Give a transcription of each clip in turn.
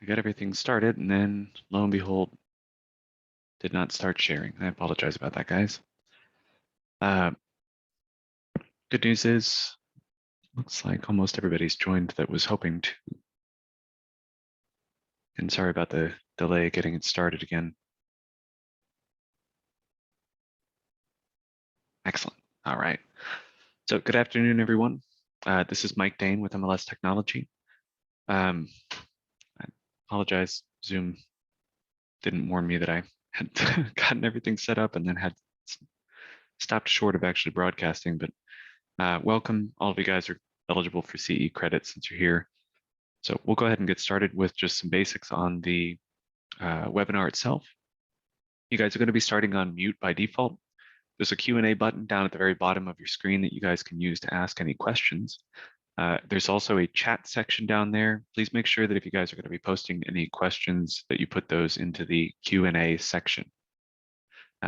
I got everything started, and then lo and behold, did not start sharing. I apologize about that, guys. Uh, Good news is, looks like almost everybody's joined that was hoping to. And sorry about the delay getting it started again. Excellent. All right. So good afternoon, everyone. This is Mike Dane with MLS Technology. I apologize. Zoom didn't warn me that I had gotten everything set up and then had stopped short of actually broadcasting. But welcome. All of you guys are eligible for CE credit since you're here. So we'll go ahead and get started with just some basics on the webinar itself. You guys are going to be starting on mute by default. There's a Q&A button down at the very bottom of your screen that you guys can use to ask any questions. There's also a chat section down there. Please make sure that if you guys are going to be posting any questions that you put those into the Q&A section.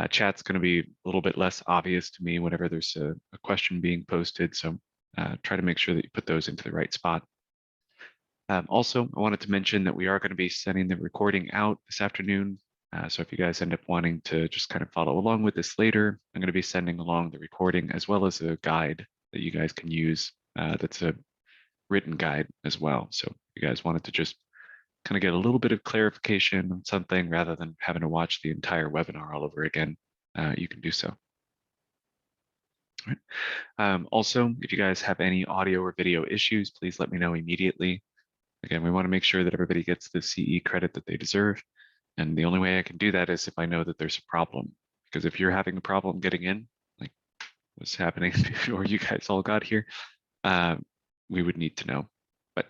Chat's going to be a little bit less obvious to me whenever there's a question being posted, so try to make sure that you put those into the right spot. Also, I wanted to mention that we are going to be sending the recording out this afternoon. So if you guys end up wanting to just kind of follow along with this later, I'm going to be sending along the recording as well as a guide that you guys can use. That's a written guide as well. So if you guys wanted to just kind of get a little bit of clarification on something rather than having to watch the entire webinar all over again, you can do so. All right. Also, if you guys have any audio or video issues, please let me know immediately. Again, we want to make sure that everybody gets the CE credit that they deserve. And the only way I can do that is if I know that there's a problem. Because if you're having a problem getting in, like what's happening before you guys all got here, we would need to know. But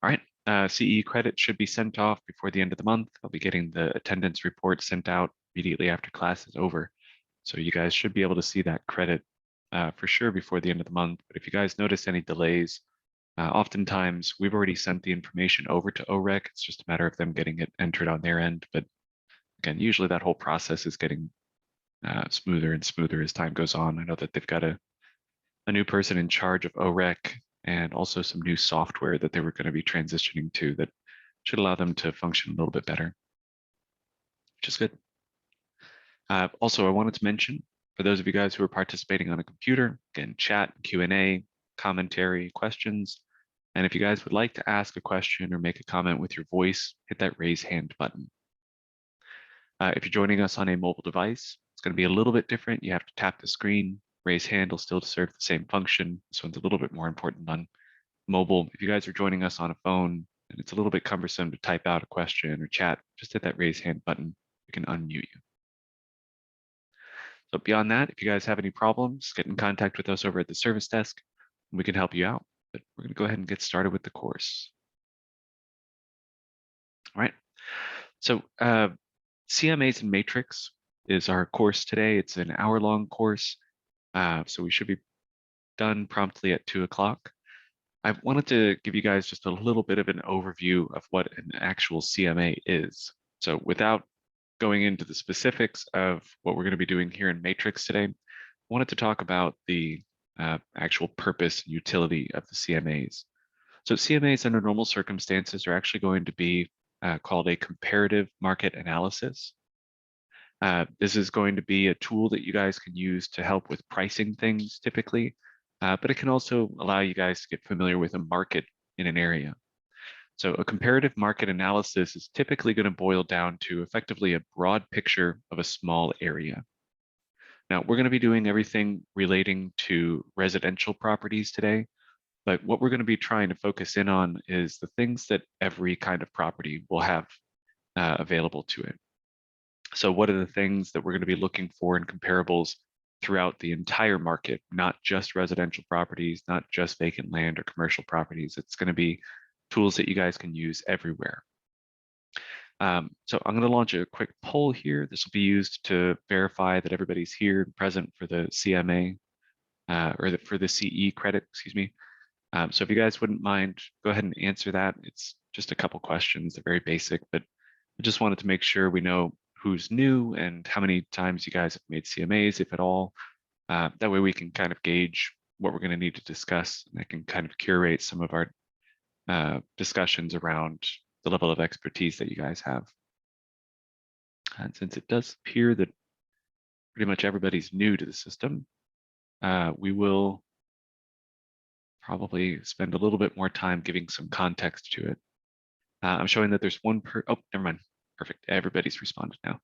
all right, CE credit should be sent off before the end of the month. I'll be getting the attendance report sent out immediately after class is over. So you guys should be able to see that credit for sure before the end of the month. But if you guys notice any delays, oftentimes, we've already sent the information over to OREC. It's just a matter of them getting it entered on their end. But again, usually that whole process is getting smoother and smoother as time goes on. I know that they've got a new person in charge of OREC and also some new software that they were going to be transitioning to that should allow them to function a little bit better, which is good. Also, I wanted to mention, for those of you guys who are participating on a computer, again, chat, Q&A, commentary, questions. And if you guys would like to ask a question or make a comment with your voice, hit that raise hand button. If you're joining us on a mobile device, it's going to be a little bit different. You have to tap the screen. Raise hand will still serve the same function. This one's a little bit more important on mobile. If you guys are joining us on a phone and it's a little bit cumbersome to type out a question or chat, just hit that raise hand button. We can unmute you. So beyond that, if you guys have any problems, get in contact with us over at the service desk and we can help you out. But we're going to go ahead and get started with the course. All right. So CMAs and Matrix is our course today. It's an hour-long course. So we should be done promptly at 2 o'clock. I wanted to give you guys just a little bit of an overview of what an actual CMA is. So without going into the specifics of what we're going to be doing here in Matrix today, I wanted to talk about the actual purpose and utility of the CMAs. So CMAs under normal circumstances are actually going to be called a comparative market analysis. This is going to be a tool that you guys can use to help with pricing things typically, but it can also allow you guys to get familiar with a market in an area. So a comparative market analysis is typically going to boil down to effectively a broad picture of a small area. Now, we're going to be doing everything relating to residential properties today, but what we're going to be trying to focus in on is the things that every kind of property will have available to it. So what are the things that we're going to be looking for in comparables throughout the entire market, not just residential properties, not just vacant land or commercial properties. It's going to be tools that you guys can use everywhere. So I'm going to launch a quick poll here. This will be used to verify that everybody's here and present for the CMA for the CE credit, excuse me. So if you guys wouldn't mind, go ahead and answer that. It's just a couple questions. They're very basic, but I just wanted to make sure we know who's new and how many times you guys have made CMAs, if at all. That way we can kind of gauge what we're going to need to discuss, and I can kind of curate some of our discussions around the level of expertise that you guys have. And since it does appear that pretty much everybody's new to the system, we will probably spend a little bit more time giving some context to it. I'm showing that there's oh, never mind. Perfect. Everybody's responded now.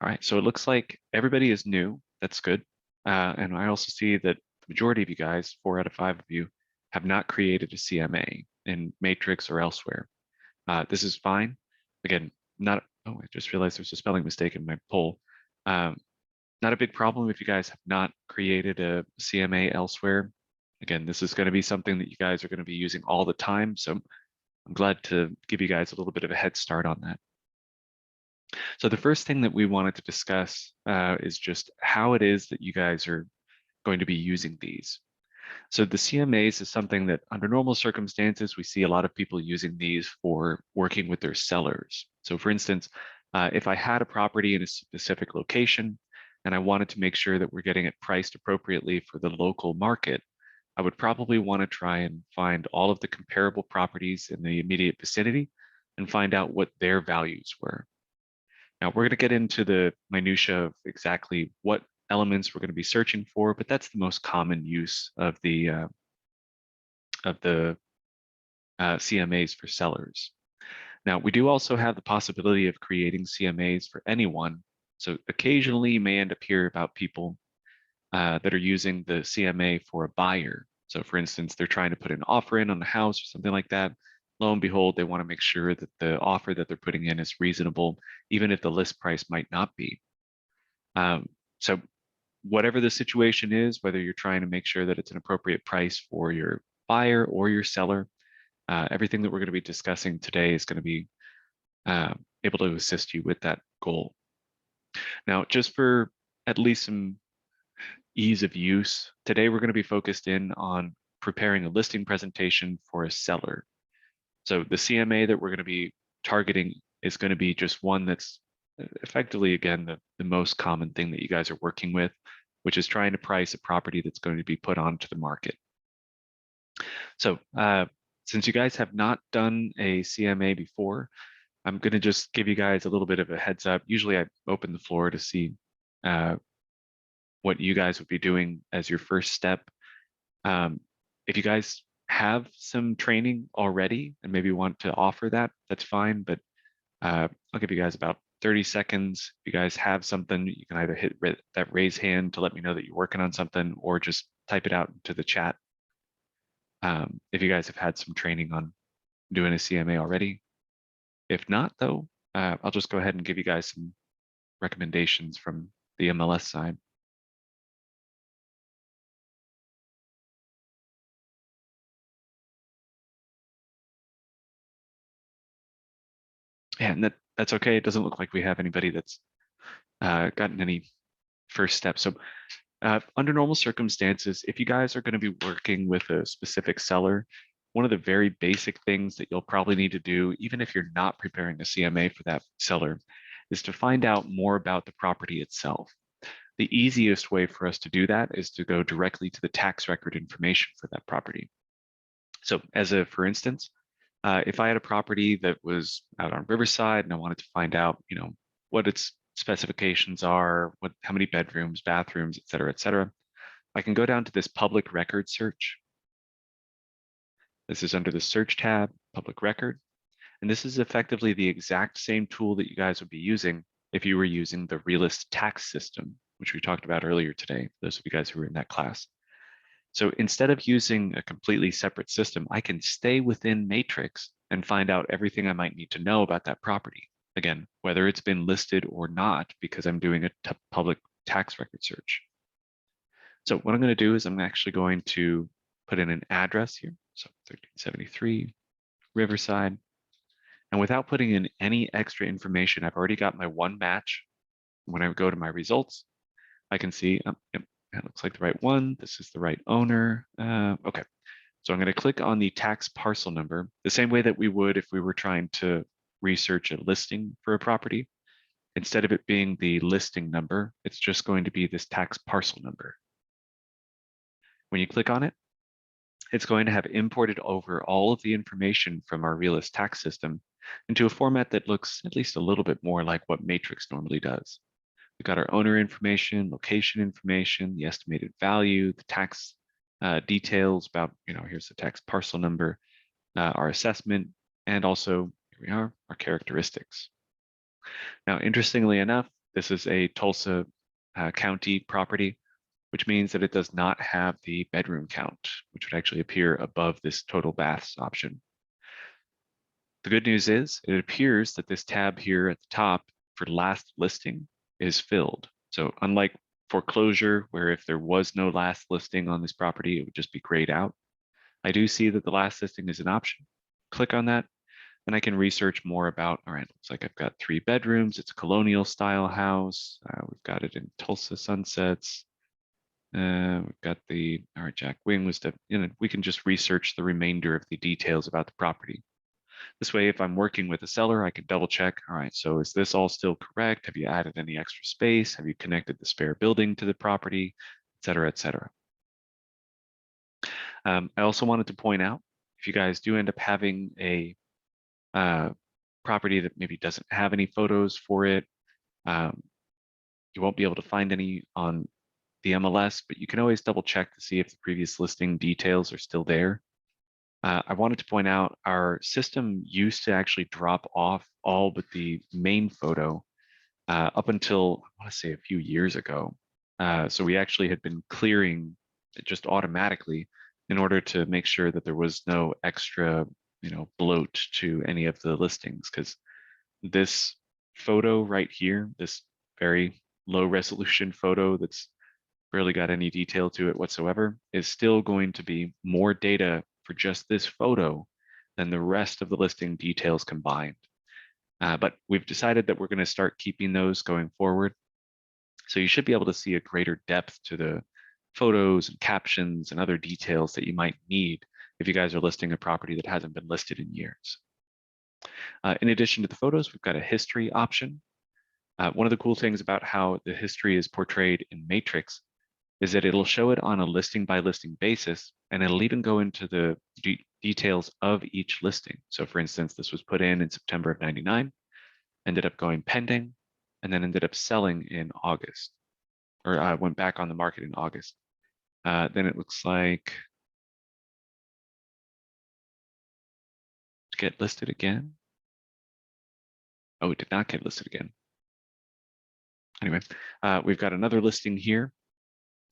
All right, so it looks like everybody is new. That's good. And I also see that the majority of you guys, 4 out of 5 of you, have not created a CMA in Matrix or elsewhere. This is fine. Again, oh, I just realized there's a spelling mistake in my poll. Not a big problem if you guys have not created a CMA elsewhere. Again, this is going to be something that you guys are going to be using all the time. So I'm glad to give you guys a little bit of a head start on that. So the first thing that we wanted to discuss is just how it is that you guys are going to be using these. So the CMAs is something that under normal circumstances, we see a lot of people using these for working with their sellers. So for instance, if I had a property in a specific location and I wanted to make sure that we're getting it priced appropriately for the local market, I would probably want to try and find all of the comparable properties in the immediate vicinity and find out what their values were. Now we're going to get into the minutia of exactly what elements we're going to be searching for, but that's the most common use of the CMAs for sellers. Now we do also have the possibility of creating CMAs for anyone. So occasionally you may end up hearing about people that are using the CMA for a buyer. So for instance, they're trying to put an offer in on the house or something like that. Lo and behold, they want to make sure that the offer that they're putting in is reasonable, even if the list price might not be. So whatever the situation is, whether you're trying to make sure that it's an appropriate price for your buyer or your seller, everything that we're going to be discussing today is going to be able to assist you with that goal. Now, just for at least some ease of use, today we're going to be focused in on preparing a listing presentation for a seller. So the CMA that we're going to be targeting is going to be just one that's effectively, again, the most common thing that you guys are working with, which is trying to price a property that's going to be put onto the market. So since you guys have not done a CMA before, I'm going to just give you guys a little bit of a heads up. Usually I open the floor to see what you guys would be doing as your first step. If you guys have some training already and maybe want to offer that, that's fine. But I'll give you guys about 30 seconds. If you guys have something, you can either hit that raise hand to let me know that you're working on something, or just type it out into the chat. If you guys have had some training on doing a CMA already. If not, though, I'll just go ahead and give you guys some recommendations from the MLS side. Yeah, and that's okay. It doesn't look like we have anybody that's gotten any first steps. So under normal circumstances, if you guys are going to be working with a specific seller, one of the very basic things that you'll probably need to do, even if you're not preparing a CMA for that seller, is to find out more about the property itself. The easiest way for us to do that is to go directly to the tax record information for that property. So for instance, if I had a property that was out on Riverside and I wanted to find out, what its specifications are, how many bedrooms, bathrooms, et cetera, I can go down to this public record search. This is under the search tab, public record. And this is effectively the exact same tool that you guys would be using if you were using the realist tax system, which we talked about earlier today, for those of you guys who were in that class. So instead of using a completely separate system, I can stay within Matrix and find out everything I might need to know about that property. Again, whether it's been listed or not, because I'm doing a public tax record search. So what I'm going to do is I'm actually going to put in an address here. So 1373 Riverside. And without putting in any extra information, I've already got my one match. When I go to my results, I can see, yep, that looks like the right one. This is the right owner. Okay, so I'm going to click on the tax parcel number, the same way that we would if we were trying to research a listing for a property. Instead of it being the listing number, it's just going to be this tax parcel number. When you click on it, it's going to have imported over all of the information from our realist tax system into a format that looks at least a little bit more like what Matrix normally does. We've got our owner information, location information, the estimated value, the tax details about, here's the tax parcel number, our assessment, and also here we are, our characteristics. Now, interestingly enough, this is a Tulsa County property, which means that it does not have the bedroom count, which would actually appear above this total baths option. The good news is it appears that this tab here at the top for last listing is filled. So unlike foreclosure, where if there was no last listing on this property, it would just be grayed out, I do see that the last listing is an option. Click on that, and I can research more about, all right, looks like I've got 3 bedrooms. It's a colonial style house. We've got it in Tulsa Sunsets. We've got all right, Jack Wing was we can just research the remainder of the details about the property. This way, if I'm working with a seller, I can double check, all right, so is this all still correct? Have you added any extra space? Have you connected the spare building to the property, et cetera, et cetera. I also wanted to point out, if you guys do end up having a property that maybe doesn't have any photos for it, you won't be able to find any on the MLS, but you can always double check to see if the previous listing details are still there. I wanted to point out our system used to actually drop off all but the main photo up until, I want to say, a few years ago. So we actually had been clearing it just automatically in order to make sure that there was no extra, bloat to any of the listings, because this photo right here, this very low resolution photo that's barely got any detail to it whatsoever, is still going to be more data for just this photo than the rest of the listing details combined. But we've decided that we're going to start keeping those going forward. So you should be able to see a greater depth to the photos and captions and other details that you might need if you guys are listing a property that hasn't been listed in years. In addition to the photos, we've got a history option. One of the cool things about how the history is portrayed in Matrix is that it'll show it on a listing by listing basis, and it'll even go into the details of each listing. So for instance, this was put in September of 99, ended up going pending, and then ended up selling in August, or went back on the market in August. Then it looks like to get listed again. Oh, it did not get listed again. Anyway, we've got another listing here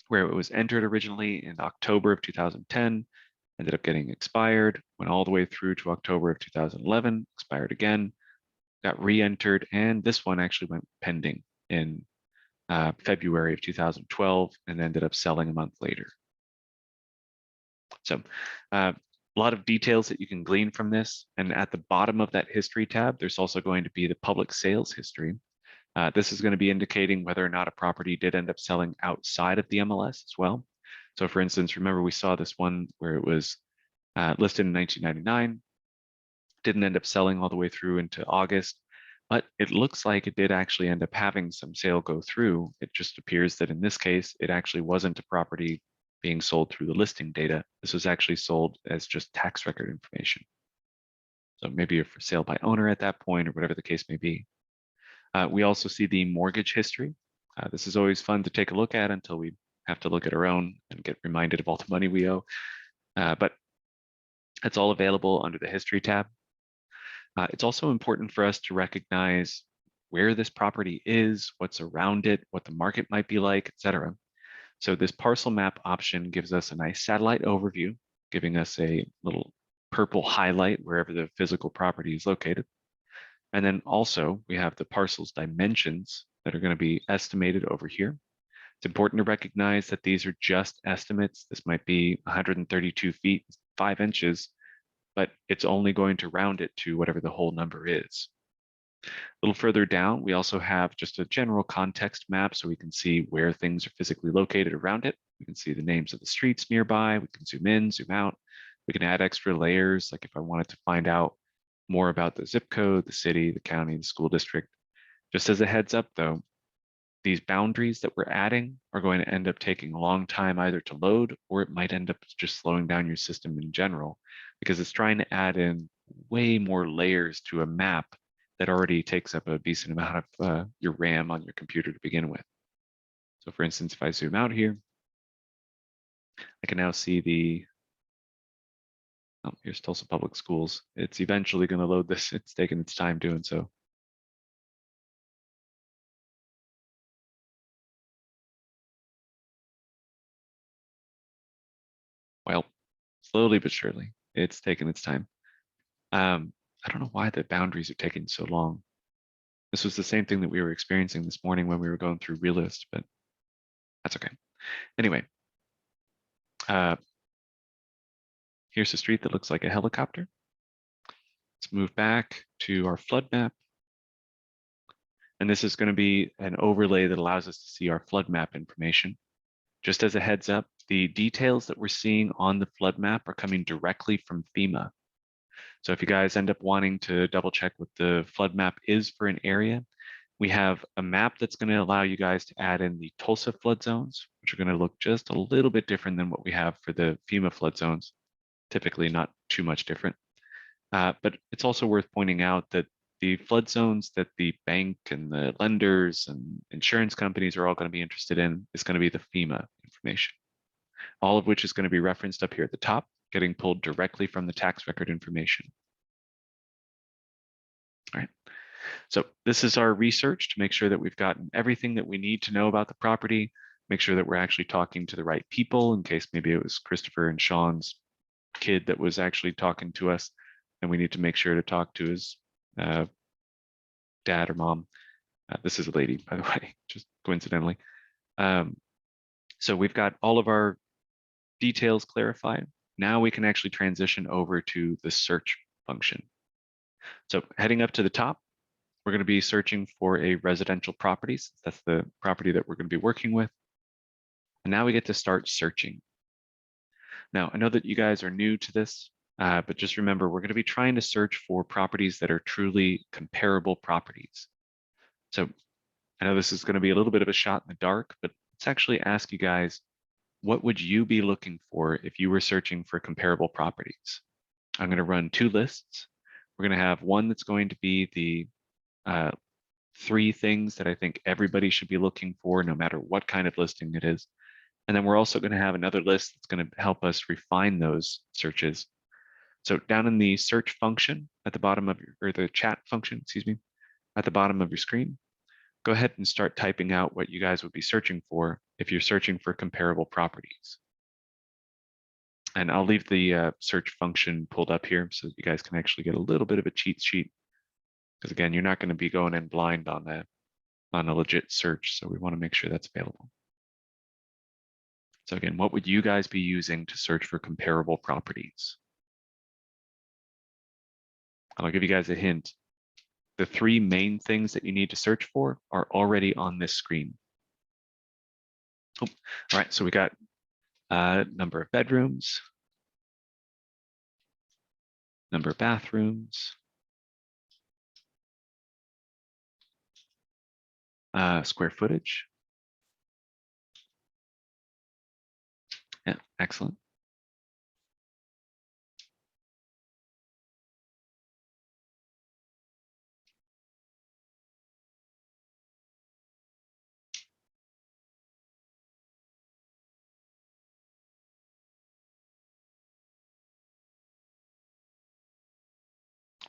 where it was entered originally in October of 2010, ended up getting expired, went all the way through to October of 2011, expired again, got re-entered, and this one actually went pending in February of 2012 and ended up selling a month later. So a lot of details that you can glean from this. And at the bottom of that history tab, there's also going to be the public sales history. This is going to be indicating whether or not a property did end up selling outside of the MLS as well. So for instance, remember we saw this one where it was listed in 1999, didn't end up selling all the way through into August, but it looks like it did actually end up having some sale go through. It just appears that in this case, it actually wasn't a property being sold through the listing data. This was actually sold as just tax record information. So maybe a for sale by owner at that point or whatever the case may be. We also see the mortgage history. This is always fun to take a look at until we have to look at our own and get reminded of all the money we owe. But it's all available under the history tab. It's also important for us to recognize where this property is, what's around it, what the market might be like, et cetera. So this parcel map option gives us a nice satellite overview, giving us a little purple highlight wherever the physical property is located. And then also we have the parcel's dimensions that are going to be estimated over here. It's important to recognize that these are just estimates. This might be 132 feet, 5 inches, but it's only going to round it to whatever the whole number is. A little further down, we also have just a general context map so we can see where things are physically located around it. We can see the names of the streets nearby. We can zoom in, zoom out. We can add extra layers, like if I wanted to find out more about the zip code, the city, the county, the school district. Just as a heads up though, these boundaries that we're adding are going to end up taking a long time either to load, or it might end up just slowing down your system in general, because it's trying to add in way more layers to a map that already takes up a decent amount of your RAM on your computer to begin with. So for instance, if I zoom out here, I can now see the, oh, here's Tulsa Public Schools. It's eventually going to load this. It's taking its time doing so. Well, slowly but surely, it's taking its time. I don't know why the boundaries are taking so long. This was the same thing that we were experiencing this morning when we were going through Realist, but that's okay. Anyway, here's a street that looks like a helicopter. Let's move back to our flood map. And this is going to be an overlay that allows us to see our flood map information. Just as a heads up, the details that we're seeing on the flood map are coming directly from FEMA. So if you guys end up wanting to double check what the flood map is for an area, we have a map that's going to allow you guys to add in the Tulsa flood zones, which are going to look just a little bit different than what we have for the FEMA flood zones, typically not too much different. But it's also worth pointing out that the flood zones that the bank and the lenders and insurance companies are all going to be interested in is going to be the FEMA information, all of which is going to be referenced up here at the top, getting pulled directly from the tax record information. All right. So this is our research to make sure that we've gotten everything that we need to know about the property, make sure that we're actually talking to the right people in case maybe it was Christopher and Sean's kid that was actually talking to us, and we need to make sure to talk to his dad or mom. This is a lady, by the way, just coincidentally. So we've got all of our details clarified. Now we can actually transition over to the search function. So heading up to the top, we're going to be searching for a residential properties. That's the property that we're going to be working with. And now we get to start searching. Now, I know that you guys are new to this, but just remember, we're going to be trying to search for properties that are truly comparable properties. So I know this is going to be a little bit of a shot in the dark, but let's actually ask you guys, what would you be looking for if you were searching for comparable properties? I'm going to run two lists. We're going to have one that's going to be the 3 things that I think everybody should be looking for, no matter what kind of listing it is. And then we're also going to have another list that's going to help us refine those searches. So down in the search function at the bottom of your, or the chat function, excuse me, at the bottom of your screen, go ahead and start typing out what you guys would be searching for if you're searching for comparable properties. And I'll leave the search function pulled up here so that you guys can actually get a little bit of a cheat sheet. Because again, you're not going to be going in blind on a legit search. So we want to make sure that's available. So again, what would you guys be using to search for comparable properties? I'll give you guys a hint. The 3 main things that you need to search for are already on this screen. Oh, all right, so we got number of bedrooms, number of bathrooms, square footage. Yeah, excellent.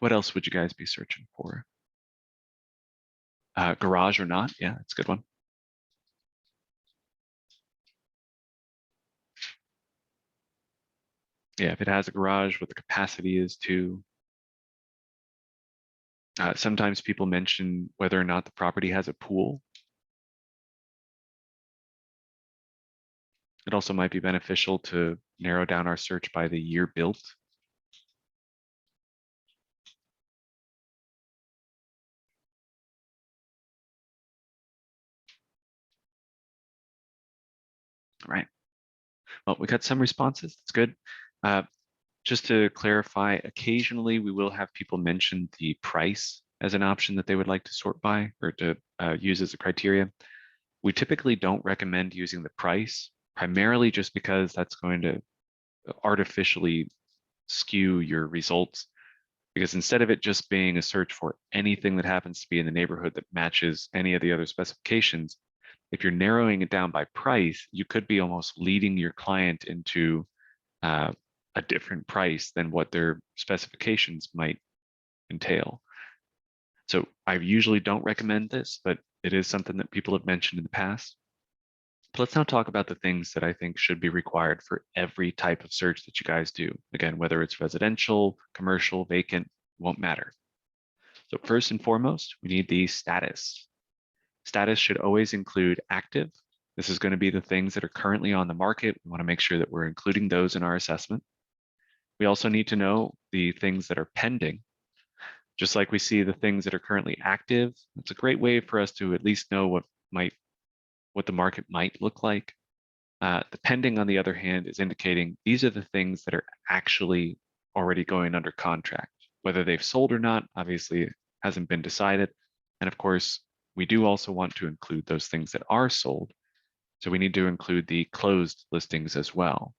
What else would you guys be searching for? Garage or not? Yeah, that's a good one. Yeah, if it has a garage, what the capacity is too. Sometimes people mention whether or not the property has a pool. It also might be beneficial to narrow down our search by the year built. All right. Well, we got some responses. That's good. Just to clarify, occasionally we will have people mention the price as an option that they would like to sort by or to use as a criteria. We typically don't recommend using the price, primarily just because that's going to artificially skew your results. Because instead of it just being a search for anything that happens to be in the neighborhood that matches any of the other specifications, if you're narrowing it down by price, you could be almost leading your client into a different price than what their specifications might entail. So I usually don't recommend this, but it is something that people have mentioned in the past. But let's now talk about the things that I think should be required for every type of search that you guys do. Again, whether it's residential, commercial, vacant, won't matter. So first and foremost, we need the status. Status should always include active. This is going to be the things that are currently on the market. We want to make sure that we're including those in our assessment. We also need to know the things that are pending. Just like we see the things that are currently active, it's a great way for us to at least know what the market might look like. The pending, on the other hand, is indicating these are the things that are actually already going under contract. Whether they've sold or not, obviously hasn't been decided. And of course, we do also want to include those things that are sold. So we need to include the closed listings as well.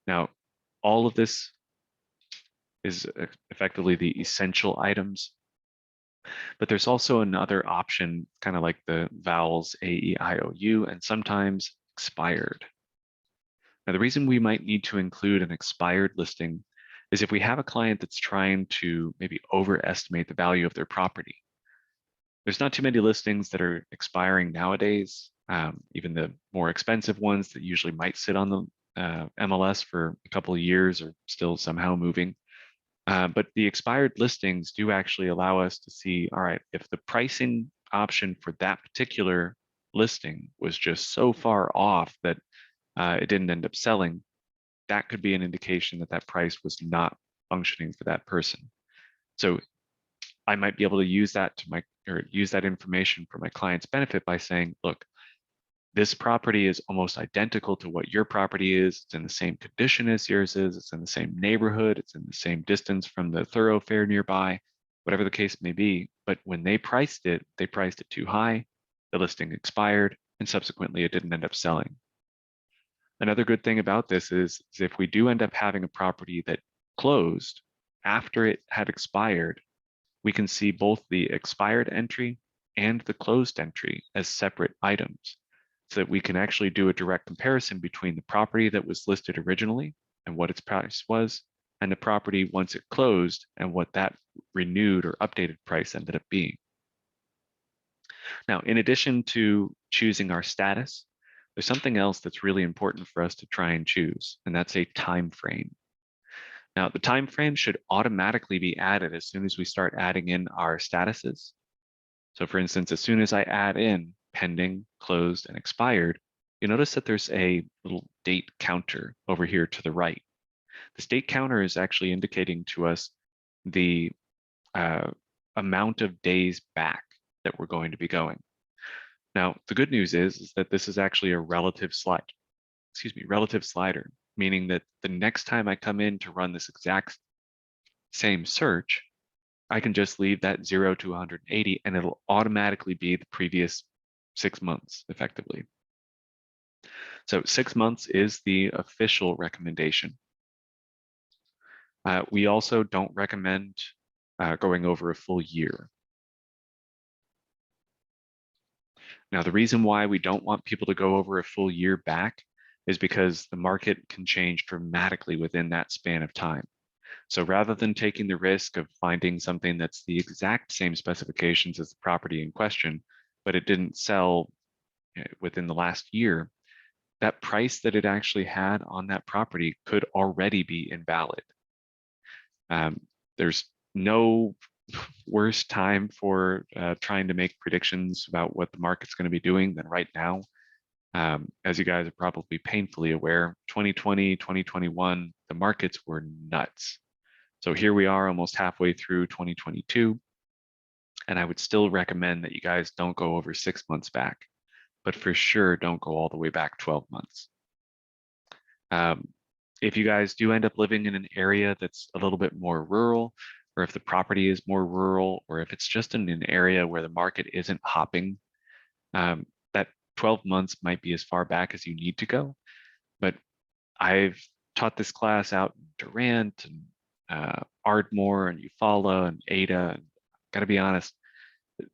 Now, all of this is effectively the essential items. But there's also another option, kind of like the vowels A, E, I, O, U, and sometimes expired. Now, the reason we might need to include an expired listing is if we have a client that's trying to maybe overestimate the value of their property. There's not too many listings that are expiring nowadays. Even the more expensive ones that usually might sit on the MLS for a couple of years are still somehow moving. But the expired listings do actually allow us to see, all right, if the pricing option for that particular listing was just so far off that it didn't end up selling, that could be an indication that that price was not functioning for that person. So I might be able to use that use that information for my client's benefit by saying, look, this property is almost identical to what your property is. It's in the same condition as yours is. It's in the same neighborhood. It's in the same distance from the thoroughfare nearby, whatever the case may be. But when they priced it too high. The listing expired, and subsequently it didn't end up selling. Another good thing about this is if we do end up having a property that closed after it had expired, we can see both the expired entry and the closed entry as separate items, so that we can actually do a direct comparison between the property that was listed originally and what its price was, and the property once it closed and what that renewed or updated price ended up being. Now, in addition to choosing our status, there's something else that's really important for us to try and choose, and that's a time frame. Now, the time frame should automatically be added as soon as we start adding in our statuses. So for instance, as soon as I add in pending, closed, and expired, you notice that there's a little date counter over here to the right. This date counter is actually indicating to us the amount of days back that we're going to be going. Now, the good news is that this is actually a relative slider, meaning that the next time I come in to run this exact same search, I can just leave that 0 to 180 and it'll automatically be the previous 6 months effectively. So 6 months is the official recommendation. We also don't recommend going over a full year. Now, the reason why we don't want people to go over a full year back is because the market can change dramatically within that span of time. So rather than taking the risk of finding something that's the exact same specifications as the property in question, but it didn't sell within the last year, that price that it actually had on that property could already be invalid. There's no worse time for trying to make predictions about what the market's going to be doing than right now. As you guys are probably painfully aware, 2020, 2021, the markets were nuts. So here we are almost halfway through 2022, and I would still recommend that you guys don't go over 6 months back, but for sure don't go all the way back 12 months. If you guys do end up living in an area that's a little bit more rural, or if the property is more rural, or if it's just in an area where the market isn't hopping, that 12 months might be as far back as you need to go, but I've taught this class out in Durant and Ardmore and Eufaula and Ada. And got to be honest,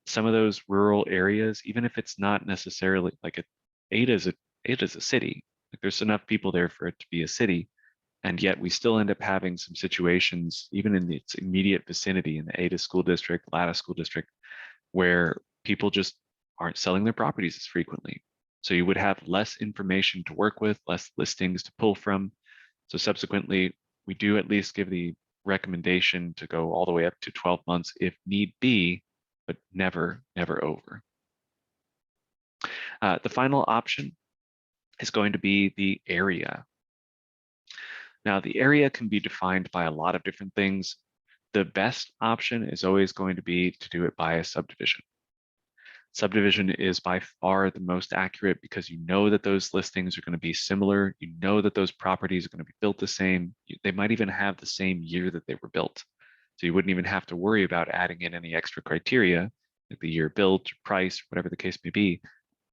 some of those rural areas, even if it's not necessarily like Ada's a city, like there's enough people there for it to be a city, and yet we still end up having some situations, even in its immediate vicinity, in the Ada school district, Lada school district, where people just aren't selling their properties as frequently. So you would have less information to work with, less listings to pull from. So subsequently, we do at least give the recommendation to go all the way up to 12 months if need be, but never, never over. The final option is going to be the area. Now, the area can be defined by a lot of different things. The best option is always going to be to do it by a subdivision. Subdivision is by far the most accurate because you know that those listings are going to be similar. You know that those properties are going to be built the same. They might even have the same year that they were built. So you wouldn't even have to worry about adding in any extra criteria, like the year built, price, whatever the case may be,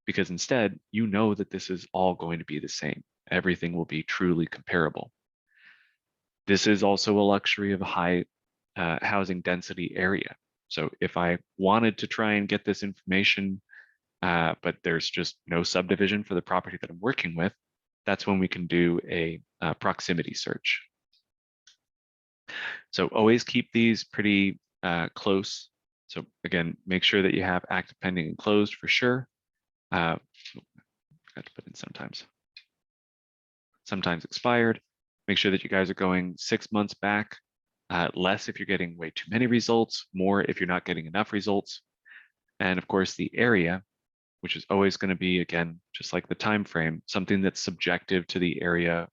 because instead you know that this is all going to be the same. Everything will be truly comparable. This is also a luxury of a high housing density area. So if I wanted to try and get this information, but there's just no subdivision for the property that I'm working with, that's when we can do a proximity search. So always keep these pretty close. So again, make sure that you have active, pending, and closed for sure. Forgot to put in sometimes expired. Make sure that you guys are going 6 months back. Less if you're getting way too many results, more if you're not getting enough results. And of course, the area, which is always going to be, again, just like the time frame, something that's subjective to the area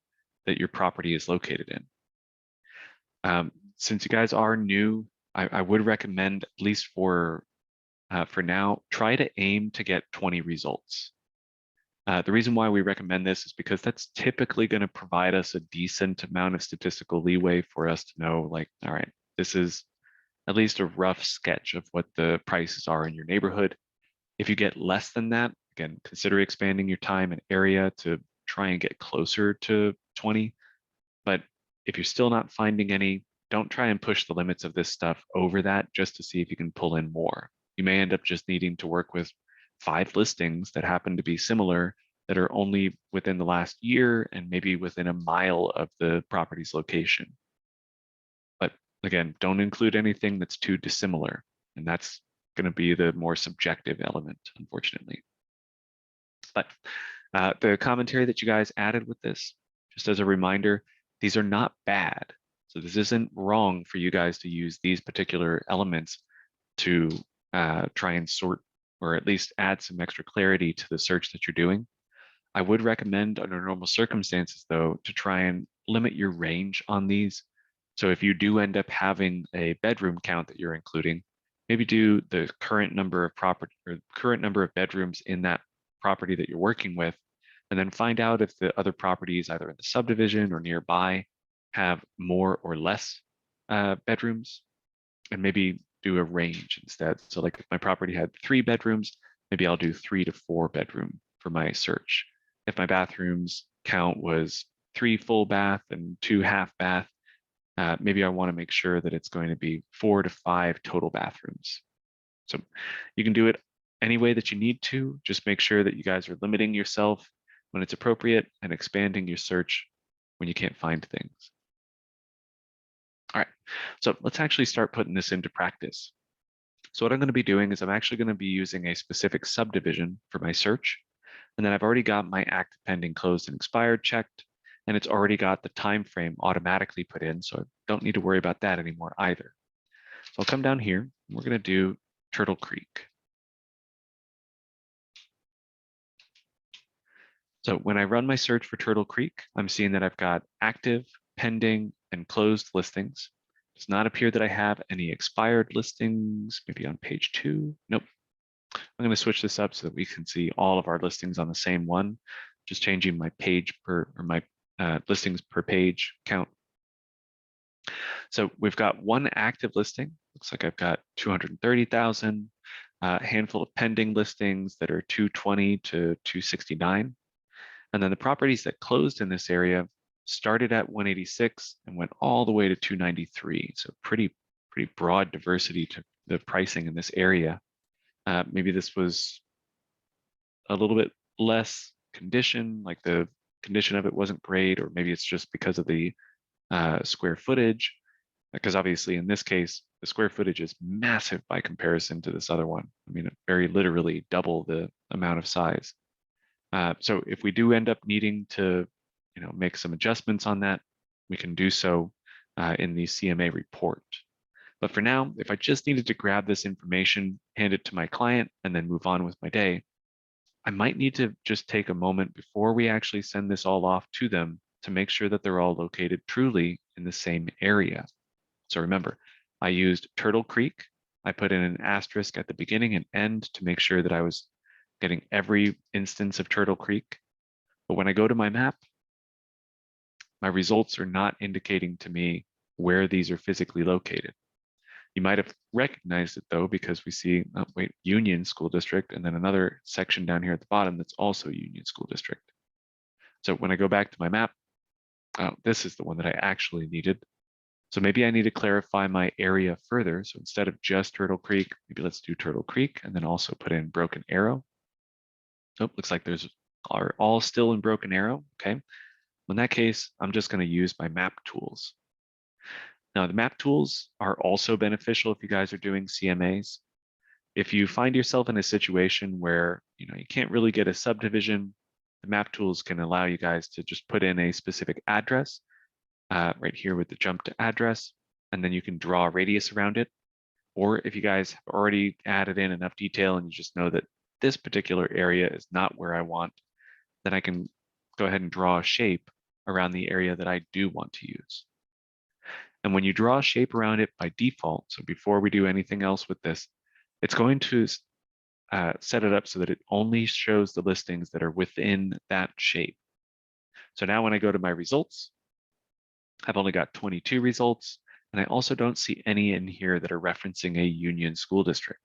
that your property is located in. Since you guys are new, I would recommend, at least for now, try to aim to get 20 results. The reason why we recommend this is because that's typically going to provide us a decent amount of statistical leeway for us to know, like, all right, this is at least a rough sketch of what the prices are in your neighborhood. If you get less than that, again, consider expanding your time and area to try and get closer to 20. But if you're still not finding any, don't try and push the limits of this stuff over that just to see if you can pull in more. You may end up just needing to work with 5 listings that happen to be similar, that are only within the last year and maybe within a mile of the property's location. But again, don't include anything that's too dissimilar. And that's going to be the more subjective element, unfortunately. But the commentary that you guys added with this, just as a reminder, these are not bad. So this isn't wrong for you guys to use these particular elements to try and sort, or at least add some extra clarity to the search that you're doing. I would recommend under normal circumstances, though, to try and limit your range on these. So if you do end up having a bedroom count that you're including, maybe do the current number of property or current number of bedrooms in that property that you're working with, and then find out if the other properties either in the subdivision or nearby have more or less bedrooms, and maybe do a range instead. So like if my property had 3 bedrooms, maybe I'll do 3 to 4 bedroom for my search. If my bathrooms count was 3 full bath and 2 half bath, maybe I want to make sure that it's going to be 4 to 5 total bathrooms. So you can do it any way that you need to. Just make sure that you guys are limiting yourself when it's appropriate and expanding your search when you can't find things. All right, so let's actually start putting this into practice. So what I'm going to be doing is I'm actually going to be using a specific subdivision for my search. And then I've already got my active, pending, closed, and expired checked, and it's already got the time frame automatically put in, so I don't need to worry about that anymore either. So I'll come down here, and we're going to do Turtle Creek. So when I run my search for Turtle Creek, I'm seeing that I've got active, pending, and closed listings. It does not appear that I have any expired listings, maybe on page 2. Nope. I'm going to switch this up so that we can see all of our listings on the same one, just changing my page per, or my listings per page count. So we've got 1 active listing. Looks like I've got 230,000. a handful of pending listings that are 220 to 269. And then the properties that closed in this area started at 186 and went all the way to 293. So pretty broad diversity to the pricing in this area. Maybe this was a little bit less condition, like the condition of it wasn't great, or maybe it's just because of the square footage, because obviously in this case, the square footage is massive by comparison to this other one. I mean, very literally double the amount of size. So if we do end up needing to, make some adjustments on that, we can do so in the CMA report. But for now, if I just needed to grab this information, hand it to my client, and then move on with my day, I might need to just take a moment before we actually send this all off to them to make sure that they're all located truly in the same area. So remember, I used Turtle Creek. I put in an asterisk at the beginning and end to make sure that I was getting every instance of Turtle Creek. But when I go to my map, my results are not indicating to me where these are physically located. You might have recognized it though, because we see, Union School District, and then another section down here at the bottom that's also Union School District. So when I go back to my map, this is the one that I actually needed. So maybe I need to clarify my area further. So instead of just Turtle Creek, maybe let's do Turtle Creek and then also put in Broken Arrow. So looks like are all still in Broken Arrow. Okay. In that case, I'm just going to use my map tools. Now, the map tools are also beneficial if you guys are doing CMAs. If you find yourself in a situation where you can't really get a subdivision, the map tools can allow you guys to just put in a specific address right here with the jump to address, and then you can draw a radius around it. Or if you guys have already added in enough detail and you just know that this particular area is not where I want, then I can go ahead and draw a shape around the area that I do want to use. And when you draw a shape around it by default, so before we do anything else with this, it's going to set it up so that it only shows the listings that are within that shape. So now when I go to my results, I've only got 22 results, and I also don't see any in here that are referencing a Union School District.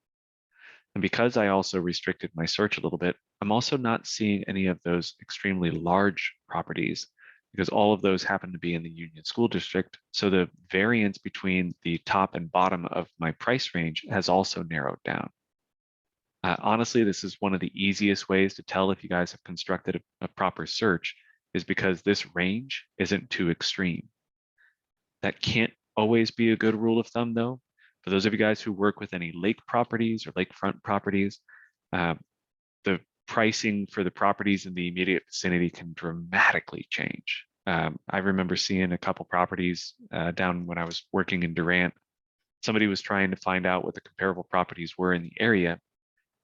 And because I also restricted my search a little bit, I'm also not seeing any of those extremely large properties, because all of those happen to be in the Union School District. So the variance between the top and bottom of my price range has also narrowed down. Honestly, this is one of the easiest ways to tell if you guys have constructed a proper search, is because this range isn't too extreme. That can't always be a good rule of thumb though. For those of you guys who work with any lake properties or lakefront properties, the pricing for the properties in the immediate vicinity can dramatically change. I remember seeing a couple properties down when I was working in Durant. Somebody was trying to find out what the comparable properties were in the area,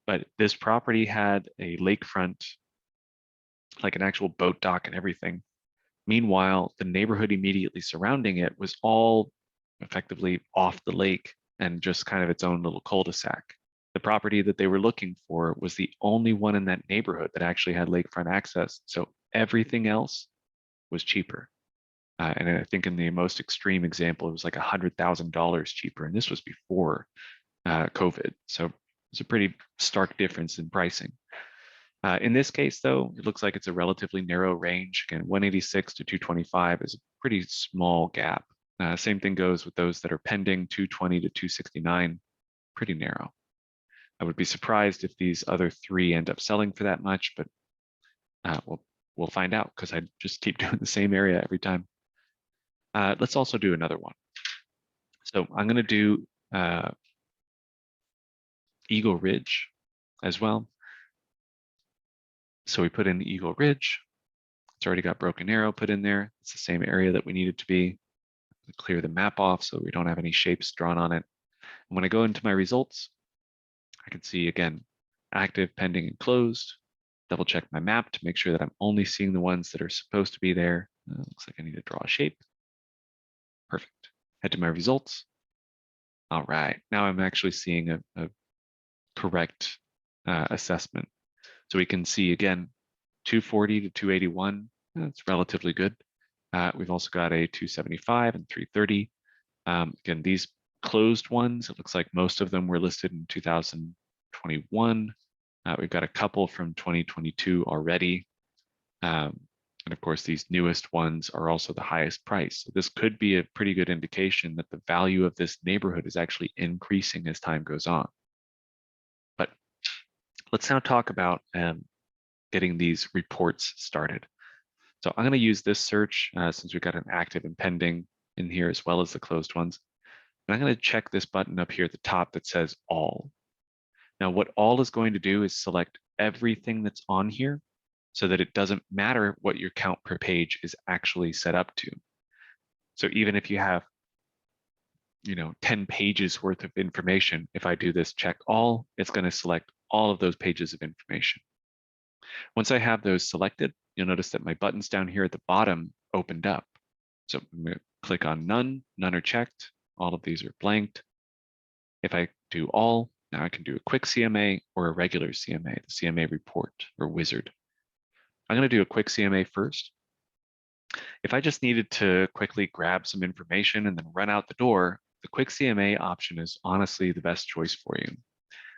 but this property had a lakefront, like an actual boat dock and everything. Meanwhile, the neighborhood immediately surrounding it was all effectively off the lake and just kind of its own little cul-de-sac. The property that they were looking for was the only one in that neighborhood that actually had lakefront access. So everything else was cheaper. And I think in the most extreme example, it was like $100,000 cheaper. And this was before COVID. So it's a pretty stark difference in pricing. In this case, though, it looks like it's a relatively narrow range. Again, 186 to 225 is a pretty small gap. Same thing goes with those that are pending, 220 to 269, pretty narrow. I would be surprised if these other three end up selling for that much, but we'll find out, because I just keep doing the same area every time. Let's also do another one. So I'm going to do Eagle Ridge as well. So we put in Eagle Ridge. It's already got Broken Arrow put in there. It's the same area that we need it to be. Clear the map off so we don't have any shapes drawn on it. And when I go into my results, I can see again, active, pending, and closed. Double check my map to make sure that I'm only seeing the ones that are supposed to be there. Looks like I need to draw a shape. Perfect. Head to my results. All right, now I'm actually seeing a correct assessment. So we can see again, 240 to 281, that's relatively good. We've also got a 275 and 330. Again, these closed ones, it looks like most of them were listed in 2020 2021. We've got a couple from 2022 already. And of course, these newest ones are also the highest price. So this could be a pretty good indication that the value of this neighborhood is actually increasing as time goes on. But let's now talk about getting these reports started. So I'm going to use this search since we've got an active and pending in here as well as the closed ones. And I'm going to check this button up here at the top that says all. Now, what all is going to do is select everything that's on here so that it doesn't matter what your count per page is actually set up to. So even if you have 10 pages worth of information, if I do this check all, it's going to select all of those pages of information. Once I have those selected, you'll notice that my buttons down here at the bottom opened up. So I'm going to click on none, none are checked, all of these are blanked. If I do all, now I can do a quick CMA or a regular CMA, the CMA report or wizard. I'm going to do a quick CMA first. If I just needed to quickly grab some information and then run out the door, the quick CMA option is honestly the best choice for you.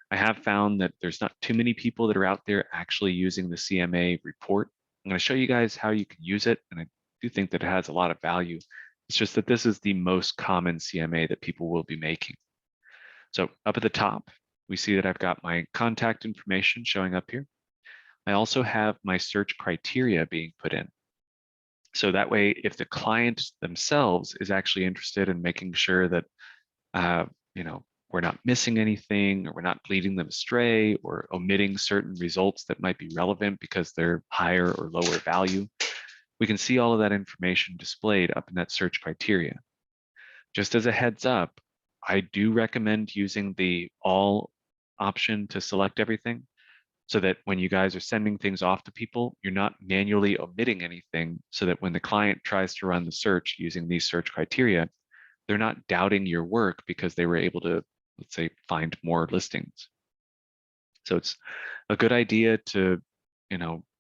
I have found that there's not too many people that are out there actually using the CMA report. I'm going to show you guys how you can use it, and I do think that it has a lot of value. It's just that this is the most common CMA that people will be making. So up at the top, we see that I've got my contact information showing up here. I also have my search criteria being put in. So that way, if the client themselves is actually interested in making sure that, we're not missing anything, or we're not leading them astray, or omitting certain results that might be relevant because they're higher or lower value, we can see all of that information displayed up in that search criteria. Just as a heads up, I do recommend using the all option to select everything, so that when you guys are sending things off to people, you're not manually omitting anything, so that when the client tries to run the search using these search criteria, they're not doubting your work because they were able to, let's say, find more listings. So it's a good idea to,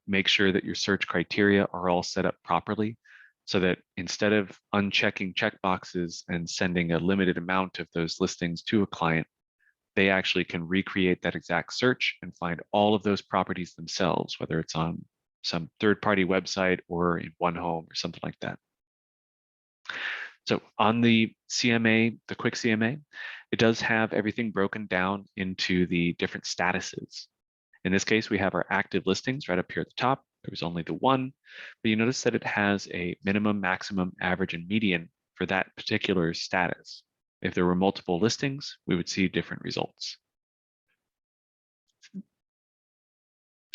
make sure that your search criteria are all set up properly, so that instead of unchecking checkboxes and sending a limited amount of those listings to a client, they actually can recreate that exact search and find all of those properties themselves, whether it's on some third-party website or in one home or something like that. So on the CMA, the quick CMA, it does have everything broken down into the different statuses. In this case, we have our active listings right up here at the top. There was only the one, but you notice that it has a minimum, maximum, average, and median for that particular status. If there were multiple listings, we would see different results.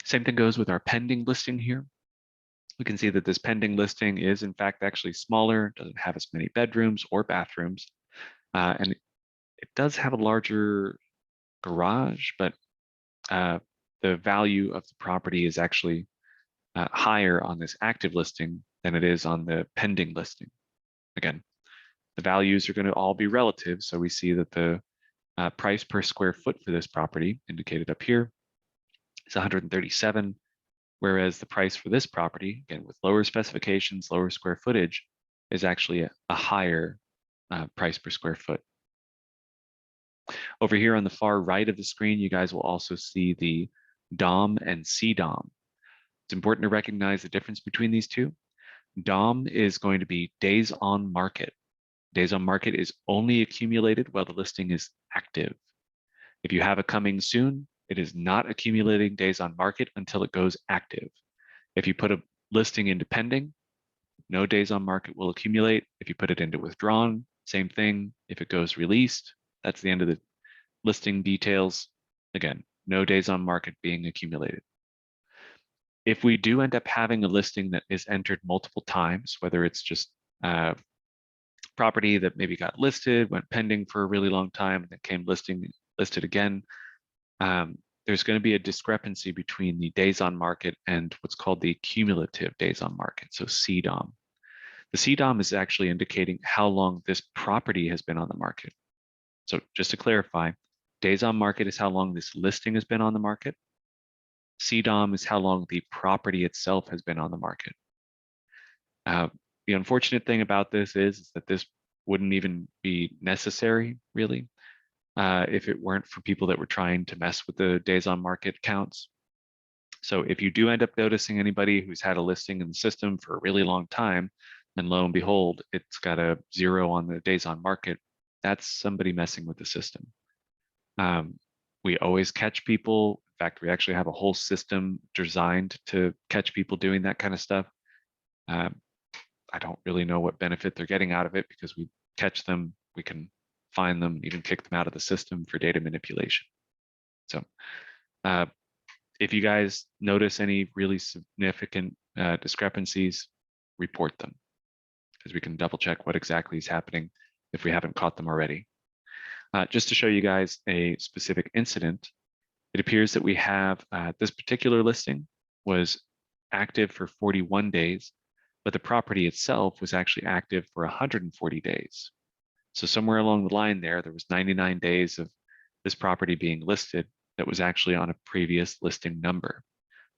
Same thing goes with our pending listing here. We can see that this pending listing is in fact actually smaller, doesn't have as many bedrooms or bathrooms, and it does have a larger garage, but the value of the property is actually higher on this active listing than it is on the pending listing. Again, the values are going to all be relative, so we see that the price per square foot for this property, indicated up here, is 137, whereas the price for this property, again with lower specifications, lower square footage, is actually a higher price per square foot. Over here on the far right of the screen, you guys will also see the DOM and CDOM. It's important to recognize the difference between these two. DOM is going to be days on market. Days on market is only accumulated while the listing is active. If you have a coming soon, it is not accumulating days on market until it goes active. If you put a listing into pending, no days on market will accumulate. If you put it into withdrawn, same thing. If it goes released, that's the end of the listing details. Again, no days on market being accumulated. If we do end up having a listing that is entered multiple times, whether it's just property that maybe got listed, went pending for a really long time, and then came listed again, there's going to be a discrepancy between the days on market and what's called the cumulative days on market, so CDOM. The CDOM is actually indicating how long this property has been on the market. So just to clarify, days on market is how long this listing has been on the market. CDOM is how long the property itself has been on the market. The unfortunate thing about this is that this wouldn't even be necessary, really. if it weren't for people that were trying to mess with the days on market counts. So if you do end up noticing anybody who's had a listing in the system for a really long time, and lo and behold, it's got a 0 on the days on market, that's somebody messing with the system. We always catch people. In fact, we actually have a whole system designed to catch people doing that kind of stuff. I don't really know what benefit they're getting out of it because we catch them, we can find them, even kick them out of the system for data manipulation. So if you guys notice any really significant discrepancies, report them because we can double check what exactly is happening if we haven't caught them already. Just to show you guys a specific incident, it appears that we have this particular listing was active for 41 days, but the property itself was actually active for 140 days. So somewhere along the line there was 99 days of this property being listed that was actually on a previous listing number.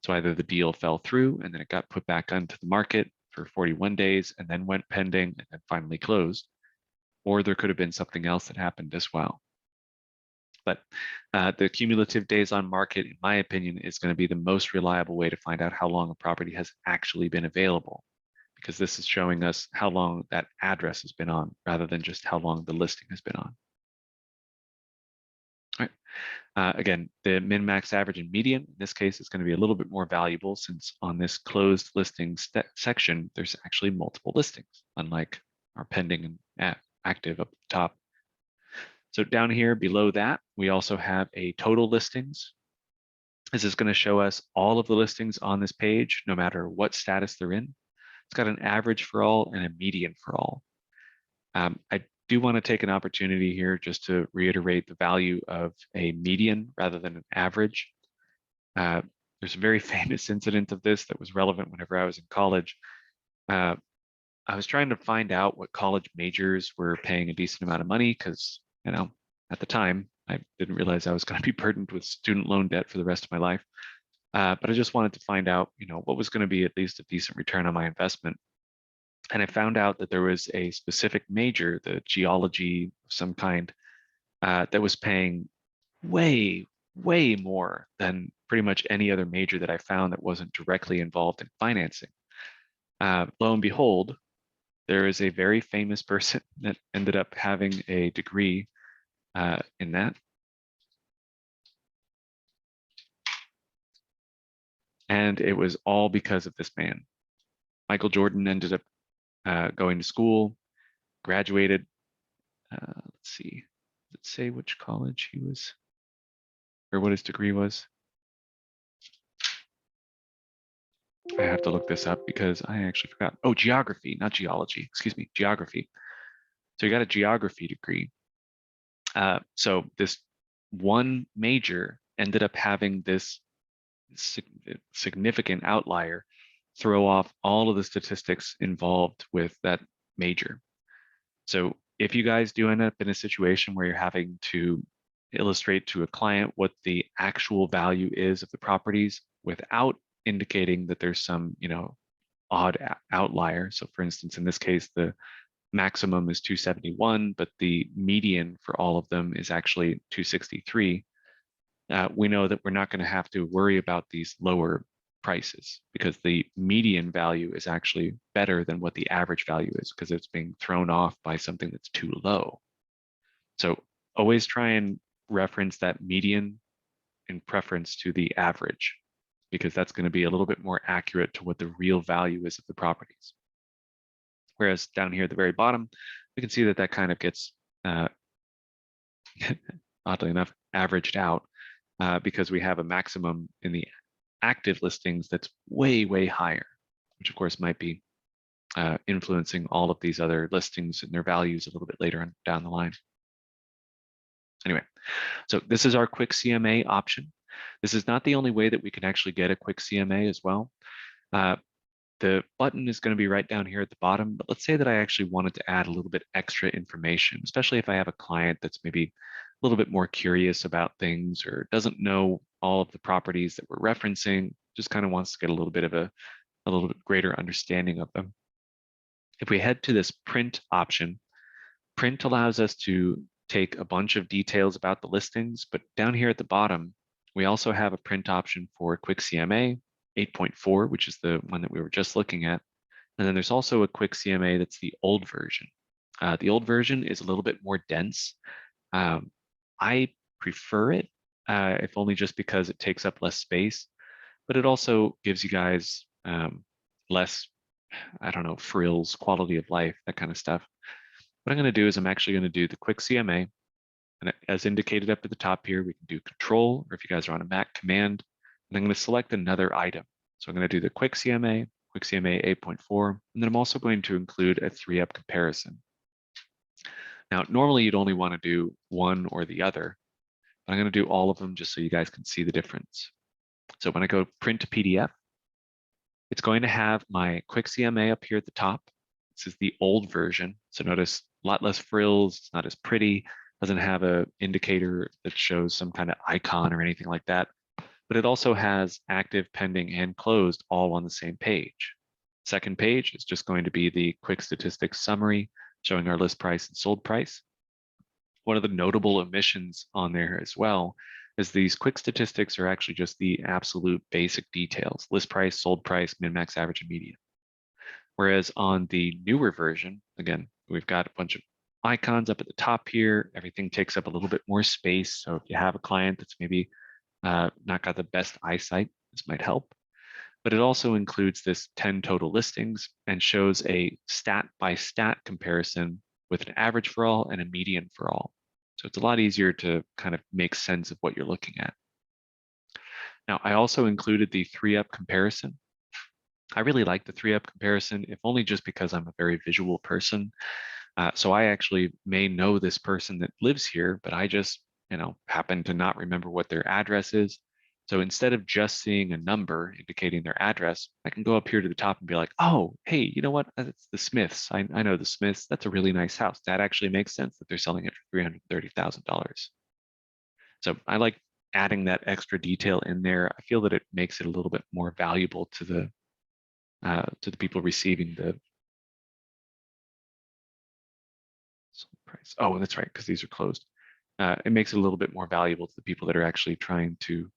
So either the deal fell through and then it got put back onto the market for 41 days and then went pending and then finally closed, or there could have been something else that happened as well. But the cumulative days on market, in my opinion, is going to be the most reliable way to find out how long a property has actually been available, because this is showing us how long that address has been on rather than just how long the listing has been on. All right. Again, the min, max, average, and median, in this case, is going to be a little bit more valuable since on this closed listings section, there's actually multiple listings, unlike our pending and active up at the top. So down here below that, we also have a total listings. This is going to show us all of the listings on this page, no matter what status they're in. It's got an average for all and a median for all. I do want to take an opportunity here just to reiterate the value of a median rather than an average. There's a very famous incident of this that was relevant whenever I was in college. I was trying to find out what college majors were paying a decent amount of money because, you know, at the time, I didn't realize I was going to be burdened with student loan debt for the rest of my life. But I just wanted to find out, you know, what was going to be at least a decent return on my investment. And I found out that there was a specific major, the geology of some kind, that was paying way, way more than pretty much any other major that I found that wasn't directly involved in financing. Lo and behold, there is a very famous person that ended up having a degree in that. And it was all because of this man. Michael Jordan ended up going to school, graduated. Let's see, let's say which college he was, or what his degree was. I have to look this up because I actually forgot. Oh, geography, not geology, excuse me, geography. So he got a geography degree. So this one major ended up having this significant outlier throw off all of the statistics involved with that major. So if you guys do end up in a situation where you're having to illustrate to a client what the actual value is of the properties without indicating that there's some, you know, odd outlier. So for instance, in this case, the maximum is 271, but the median for all of them is actually 263. We know that we're not going to have to worry about these lower prices because the median value is actually better than what the average value is because it's being thrown off by something that's too low. So always try and reference that median in preference to the average because that's going to be a little bit more accurate to what the real value is of the properties. Whereas down here at the very bottom, we can see that that kind of gets, oddly enough, averaged out because we have a maximum in the active listings that's way, way higher, which of course might be influencing all of these other listings and their values a little bit later on down the line. Anyway, so this is our quick CMA option. This is not the only way that we can actually get a quick CMA as well. The button is going to be right down here at the bottom, but let's say that I actually wanted to add a little bit extra information, especially if I have a client that's maybe a little bit more curious about things or doesn't know all of the properties that we're referencing, just kind of wants to get a little bit greater understanding of them. If we head to this print option, print allows us to take a bunch of details about the listings, but down here at the bottom, we also have a print option for quick CMA 8.4, which is the one that we were just looking at. And then there's also a quick CMA that's the old version. The old version is a little bit more dense. I prefer it, if only just because it takes up less space, but it also gives you guys less, I don't know, frills, quality of life, that kind of stuff. What I'm going to do is I'm actually going to do the quick CMA. And as indicated up at the top here, we can do Control, or if you guys are on a Mac, Command. And I'm going to select another item. So I'm going to do the quick CMA 8.4, and then I'm also going to include a 3-up comparison. Now, normally you'd only want to do one or the other, but I'm going to do all of them just so you guys can see the difference. So when I go print to PDF, it's going to have my quick CMA up here at the top. This is the old version. So notice a lot less frills, it's not as pretty, doesn't have an indicator that shows some kind of icon or anything like that, but it also has active, pending, and closed all on the same page. Second page is just going to be the quick statistics summary showing our list price and sold price. One of the notable omissions on there as well is these quick statistics are actually just the absolute basic details: list price, sold price, min, max, average, and median. Whereas on the newer version, again, we've got a bunch of icons up at the top here. Everything takes up a little bit more space. So if you have a client that's maybe not got the best eyesight, this might help. But it also includes this 10 total listings and shows a stat by stat comparison with an average for all and a median for all. So it's a lot easier to kind of make sense of what you're looking at. Now, I also included the 3-up comparison. I really like the 3-up comparison, if only just because I'm a very visual person. So I actually may know this person that lives here, but I just, happen to not remember what their address is. So instead of just seeing a number indicating their address, I can go up here to the top and be like, oh, hey, you know what? That's the Smiths. I know the Smiths. That's a really nice house. That actually makes sense that they're selling it for $330,000. So I like adding that extra detail in there. I feel that it makes it a little bit more valuable to the people receiving the price. Oh, that's right, because these are closed. It makes it a little bit more valuable to the people that are actually trying to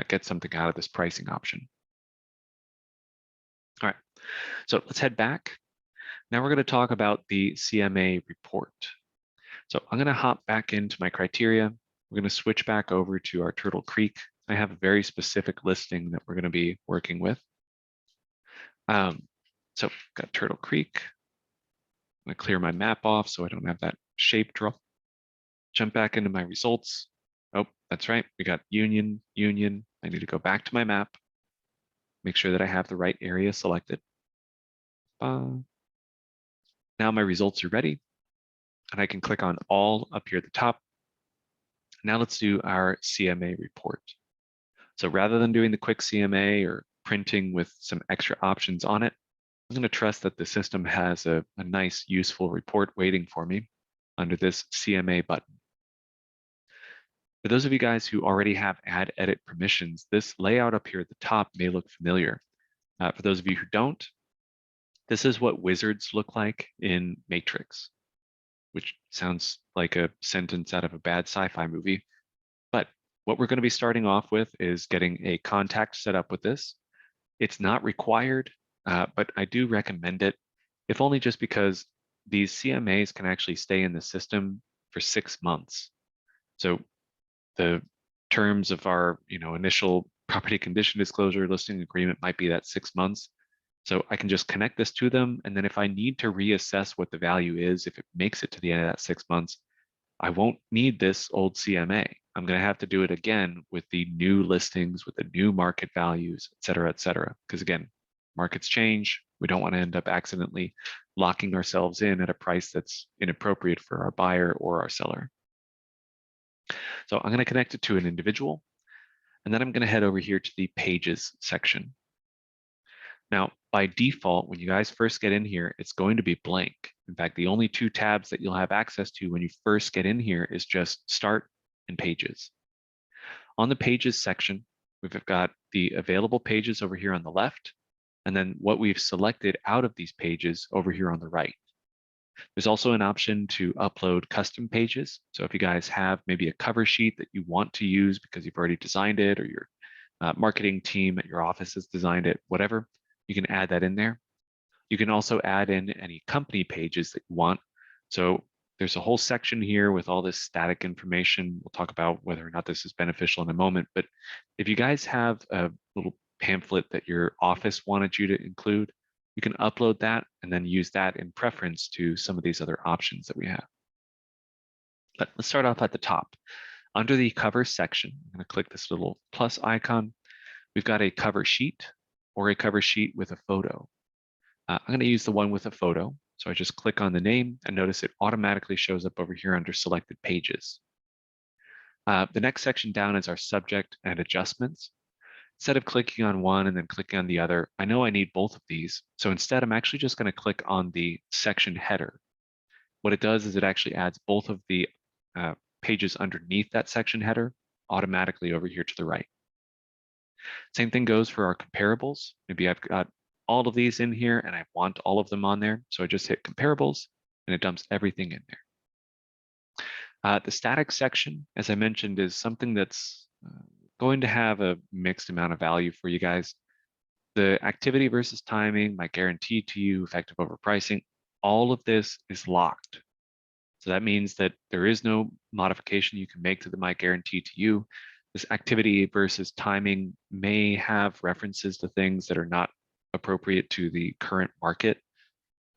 get something out of this pricing option. All right, so let's head back. Now we're going to talk about the CMA report. So I'm going to hop back into my criteria. We're going to switch back over to our Turtle Creek. I have a very specific listing that we're going to be working with. So got Turtle Creek. I'm going to clear my map off so I don't have that shape draw. Jump back into my results. Oh, that's right. We got Union. I need to go back to my map. Make sure that I have the right area selected. Now my results are ready. And I can click on all up here at the top. Now let's do our CMA report. So rather than doing the quick CMA or printing with some extra options on it, I'm going to trust that the system has a nice, useful report waiting for me under this CMA button. For those of you guys who already have add edit permissions, this layout up here at the top may look familiar. For those of you who don't, this is what wizards look like in Matrix, which sounds like a sentence out of a bad sci-fi movie. But what we're going to be starting off with is getting a contact set up with this. It's not required, but I do recommend it, if only just because these CMAs can actually stay in the system for 6 months. So the terms of our initial property condition disclosure listing agreement might be that 6 months. So I can just connect this to them. And then if I need to reassess what the value is, if it makes it to the end of that 6 months, I won't need this old CMA. I'm going to have to do it again with the new listings, with the new market values, et cetera, et cetera. Because again, markets change. We don't want to end up accidentally locking ourselves in at a price that's inappropriate for our buyer or our seller. So I'm going to connect it to an individual, and then I'm going to head over here to the pages section. Now, by default, when you guys first get in here, it's going to be blank. In fact, the only 2 tabs that you'll have access to when you first get in here is just Start and Pages. On the Pages section, we've got the available pages over here on the left, and then what we've selected out of these pages over here on the right. There's also an option to upload custom pages. So if you guys have maybe a cover sheet that you want to use because you've already designed it, or your marketing team at your office has designed it, whatever, you can add that in there. You can also add in any company pages that you want. So there's a whole section here with all this static information. We'll talk about whether or not this is beneficial in a moment. But if you guys have a little pamphlet that your office wanted you to include, you can upload that and then use that in preference to some of these other options that we have. But let's start off at the top. Under the cover section, I'm going to click this little plus icon. We've got a cover sheet or a cover sheet with a photo. I'm going to use the one with a photo. So I just click on the name and notice it automatically shows up over here under selected pages. The next section down is our subject and adjustments. Instead of clicking on one and then clicking on the other, I know I need both of these. So instead, I'm actually just going to click on the section header. What it does is it actually adds both of the pages underneath that section header automatically over here to the right. Same thing goes for our comparables. Maybe I've got all of these in here and I want all of them on there. So I just hit comparables and it dumps everything in there. The static section, as I mentioned, is something that's going to have a mixed amount of value for you guys. The activity versus timing, my guarantee to you, effective overpricing, all of this is locked. So that means that there is no modification you can make to the my guarantee to you. This activity versus timing may have references to things that are not appropriate to the current market.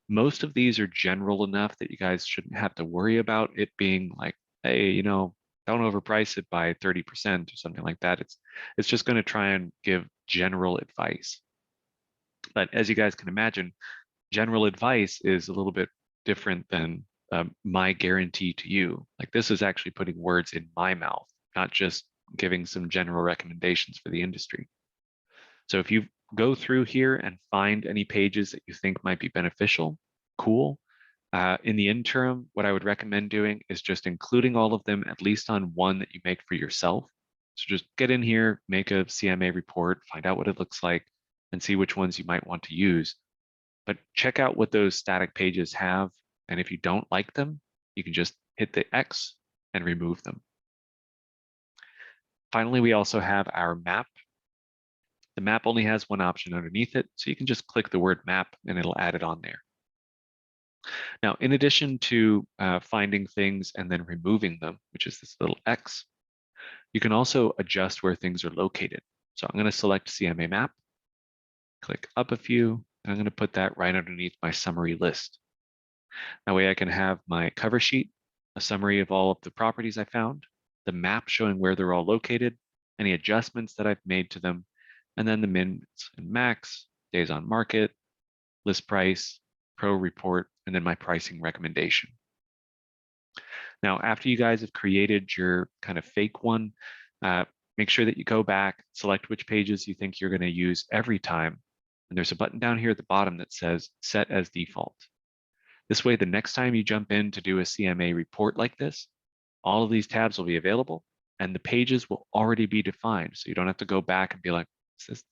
Most of these are general enough that you guys shouldn't have to worry about it being like, hey, you know, don't overprice it by 30% or something like that. It's just going to try and give general advice. But as you guys can imagine, general advice is a little bit different than my guarantee to you. Like, this is actually putting words in my mouth, not just giving some general recommendations for the industry. So if you go through here and find any pages that you think might be beneficial, cool. In the interim, what I would recommend doing is just including all of them, at least on one that you make for yourself. So just get in here, make a CMA report, find out what it looks like, and see which ones you might want to use. But check out what those static pages have. And if you don't like them, you can just hit the X and remove them. Finally, we also have our map. The map only has one option underneath it, so you can just click the word map and it'll add it on there. Now, in addition to finding things and then removing them, which is this little X, you can also adjust where things are located. So I'm going to select CMA map, click up a few, and I'm going to put that right underneath my summary list. That way I can have my cover sheet, a summary of all of the properties I found, the map showing where they're all located, any adjustments that I've made to them, and then the min and max, days on market, list price, pro report, and then my pricing recommendation. Now, after you guys have created your kind of fake one, make sure that you go back, select which pages you think you're going to use every time. And there's a button down here at the bottom that says set as default. This way, the next time you jump in to do a CMA report like this, all of these tabs will be available and the pages will already be defined. So you don't have to go back and be like, is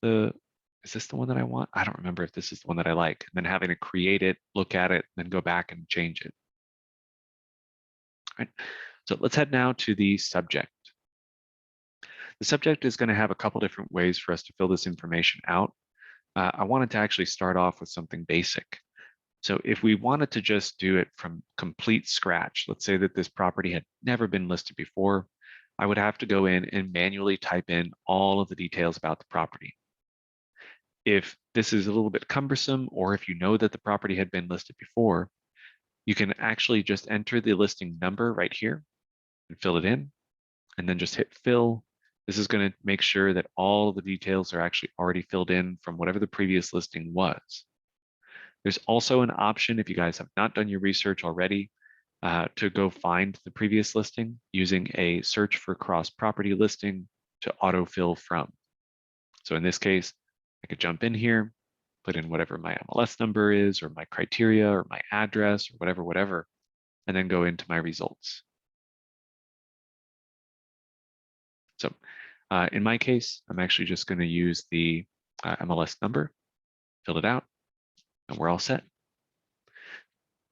this the one that I want? I don't remember if this is the one that I like. And then having to create it, look at it, then go back and change it. All right. So let's head now to the subject. The subject is going to have a couple different ways for us to fill this information out. I wanted to actually start off with something basic. So if we wanted to just do it from complete scratch, let's say that this property had never been listed before, I would have to go in and manually type in all of the details about the property. If this is a little bit cumbersome, or if you know that the property had been listed before, you can actually just enter the listing number right here and fill it in, and then just hit fill. This is going to make sure that all of the details are actually already filled in from whatever the previous listing was. There's also an option, if you guys have not done your research already, to go find the previous listing using a search for cross property listing to autofill from. So in this case, I could jump in here, put in whatever my MLS number is, or my criteria, or my address, or whatever, and then go into my results. So in my case, I'm actually just going to use the MLS number, fill it out, and we're all set.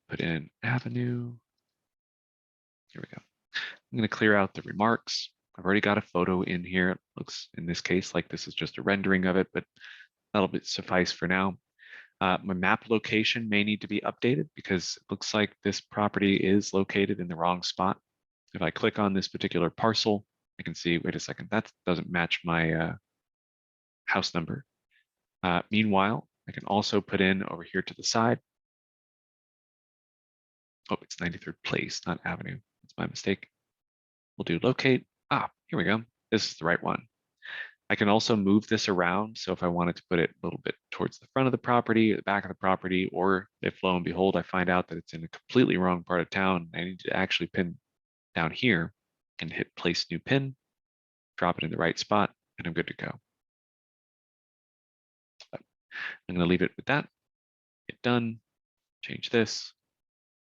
put in avenue. Here we go. I'm going to clear out the remarks. I've already got a photo in here. It looks, in this case, like this is just a rendering of it, but that'll suffice for now. My map location may need to be updated because it looks like this property is located in the wrong spot. If I click on this particular parcel, I can see, wait a second, that doesn't match my house number. Meanwhile, I can also put in over here to the side. Oh, it's 93rd Place, not Avenue. That's my mistake. We'll do locate. Here we go. This is the right one. I can also move this around. So if I wanted to put it a little bit towards the front of the property, or the back of the property, or if lo and behold, I find out that it's in a completely wrong part of town, I need to actually pin down here and hit place new pin, drop it in the right spot, and I'm good to go. But I'm going to leave it with that. Hit done, change this,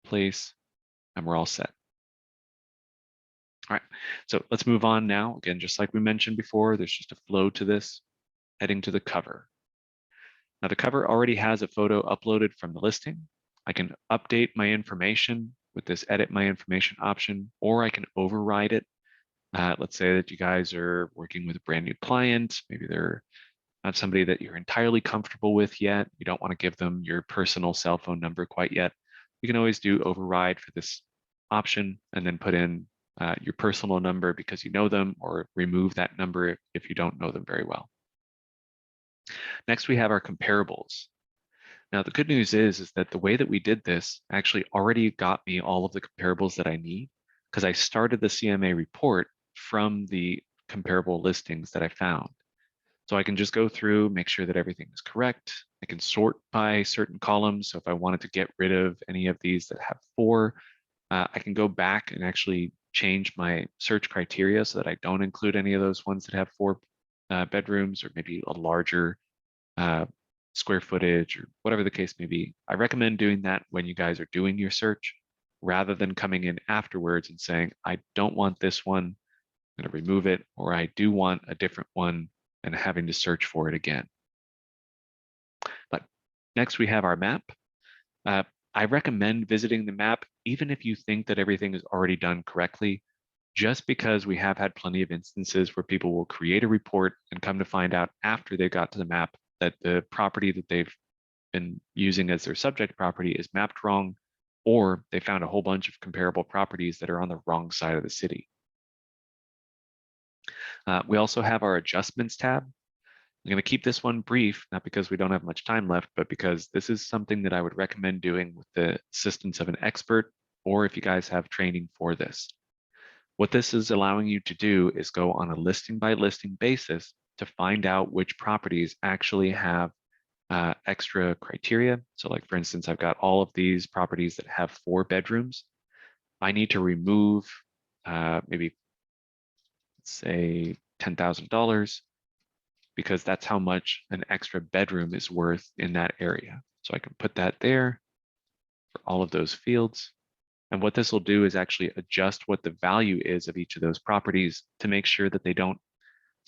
place, and we're all set. All right, so let's move on now. Again, just like we mentioned before, there's just a flow to this, heading to the cover. Now the cover already has a photo uploaded from the listing. I can update my information with this edit my information option, or I can override it. Let's say that you guys are working with a brand new client. Maybe they're not somebody that you're entirely comfortable with yet. You don't want to give them your personal cell phone number quite yet. You can always do override for this option and then put in your personal number because you know them, or remove that number if you don't know them very well. Next, we have our comparables. Now, the good news is that the way that we did this actually already got me all of the comparables that I need, because I started the CMA report from the comparable listings that I found. So I can just go through, make sure that everything is correct. I can sort by certain columns. So if I wanted to get rid of any of these that have 4, I can go back and actually change my search criteria so that I don't include any of those ones that have 4 bedrooms, or maybe a larger square footage, or whatever the case may be. I recommend doing that when you guys are doing your search, rather than coming in afterwards and saying, I don't want this one, I'm going to remove it, or I do want a different one, and having to search for it again. But next we have our map. I recommend visiting the map even if you think that everything is already done correctly, just because we have had plenty of instances where people will create a report and come to find out after they got to the map that the property that they've been using as their subject property is mapped wrong, or they found a whole bunch of comparable properties that are on the wrong side of the city. We also have our adjustments tab. I'm going to keep this one brief, not because we don't have much time left, but because this is something that I would recommend doing with the assistance of an expert, or if you guys have training for this. What this is allowing you to do is go on a listing by listing basis to find out which properties actually have extra criteria. So like, for instance, I've got all of these properties that have 4 bedrooms. I need to remove maybe, let's say, $10,000, because that's how much an extra bedroom is worth in that area. So I can put that there for all of those fields. And what this will do is actually adjust what the value is of each of those properties to make sure that they don't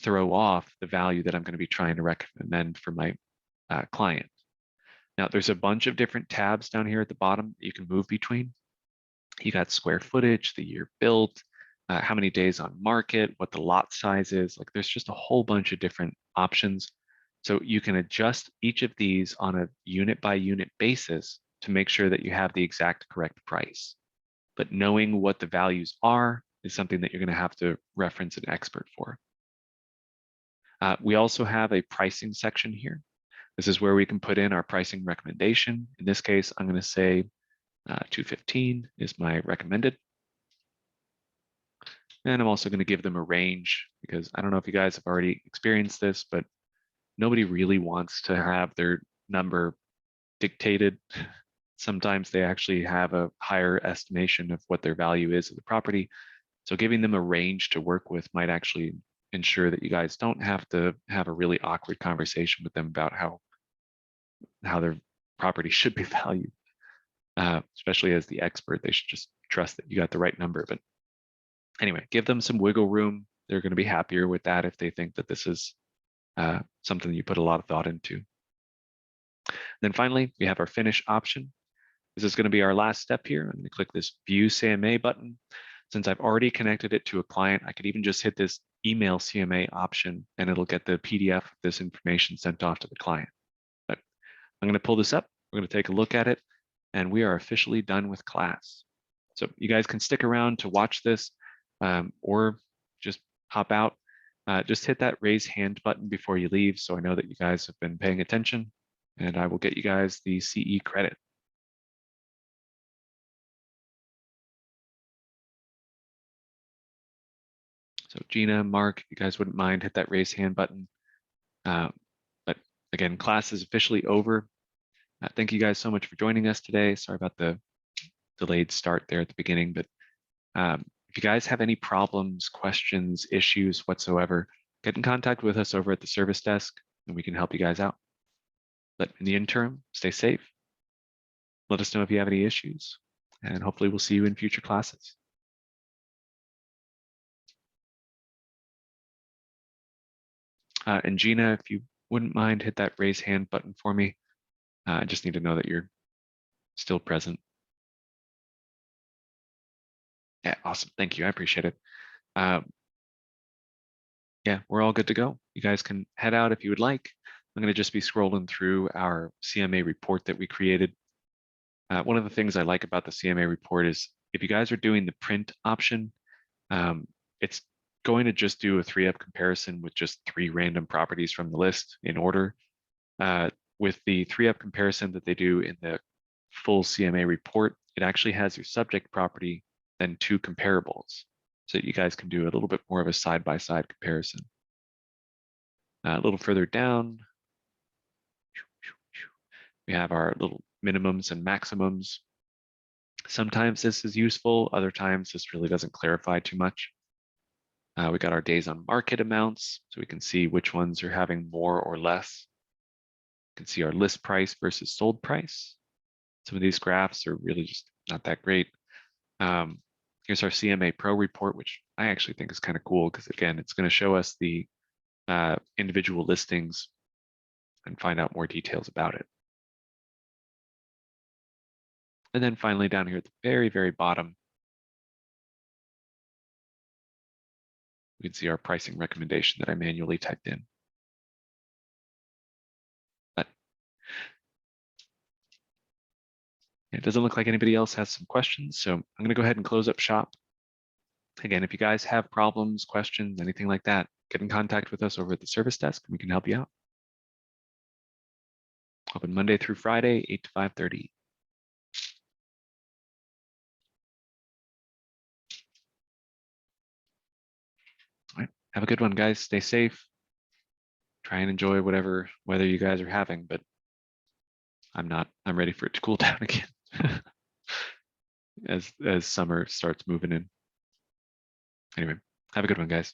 throw off the value that I'm going to be trying to recommend for my client. Now, there's a bunch of different tabs down here at the bottom that you can move between. You got square footage, the year built, how many days on market, what the lot size is. Like, there's just a whole bunch of different options. So you can adjust each of these on a unit by unit basis to make sure that you have the exact correct price. But knowing what the values are is something that you're going to have to reference an expert for. We also have a pricing section here. This is where we can put in our pricing recommendation. In this case, I'm going to say $215 is my recommended. And I'm also going to give them a range, because I don't know if you guys have already experienced this, but nobody really wants to have their number dictated. Sometimes they actually have a higher estimation of what their value is of the property. So giving them a range to work with might actually ensure that you guys don't have to have a really awkward conversation with them about how their property should be valued. Especially as the expert, they should just trust that you got the right number. But anyway, give them some wiggle room. They're going to be happier with that if they think that this is something that you put a lot of thought into. Then finally, we have our finish option. This is going to be our last step here. I'm going to click this View CMA button. Since I've already connected it to a client, I could even just hit this Email CMA option, and it'll get the PDF of this information sent off to the client. But I'm going to pull this up. We're going to take a look at it, and we are officially done with class. So you guys can stick around to watch this, or just hop out. Just hit that raise hand button before you leave, so I know that you guys have been paying attention, and I will get you guys the CE credit. So Gina, Mark, if you guys wouldn't mind, hit that raise hand button. But again, class is officially over. Thank you guys so much for joining us today. Sorry about the delayed start there at the beginning, but if you guys have any problems, questions, issues whatsoever, get in contact with us over at the service desk and we can help you guys out. But in the interim, stay safe. Let us know if you have any issues, and hopefully we'll see you in future classes. And Gina, if you wouldn't mind, hit that raise hand button for me. I just need to know that you're still present. Yeah, awesome. Thank you. I appreciate it. Yeah, we're all good to go. You guys can head out if you would like. I'm going to just be scrolling through our CMA report that we created. One of the things I like about the CMA report is if you guys are doing the print option, it's going to just do a 3-up comparison with just 3 random properties from the list in order. With the 3-up comparison that they do in the full CMA report, it actually has your subject property, then 2 comparables, so that you guys can do a little bit more of a side-by-side comparison. A little further down, we have our little minimums and maximums. Sometimes this is useful, other times this really doesn't clarify too much. We got our days on market amounts, so we can see which ones are having more or less. You can see our list price versus sold price. Some of these graphs are really just not that great. Here's our CMA Pro report, which I actually think is kind of cool because, again, it's going to show us the individual listings and find out more details about it. And then finally down here at the very, very bottom, we can see our pricing recommendation that I manually typed in. But it doesn't look like anybody else has some questions, so I'm going to go ahead and close up shop. Again, if you guys have problems, questions, anything like that, get in contact with us over at the service desk and we can help you out. Open Monday through Friday, 8 to 5:30. All right, have a good one, guys. Stay safe. Try and enjoy whatever weather you guys are having, but I'm not. I'm ready for it to cool down again as summer starts moving in. Anyway, have a good one, guys.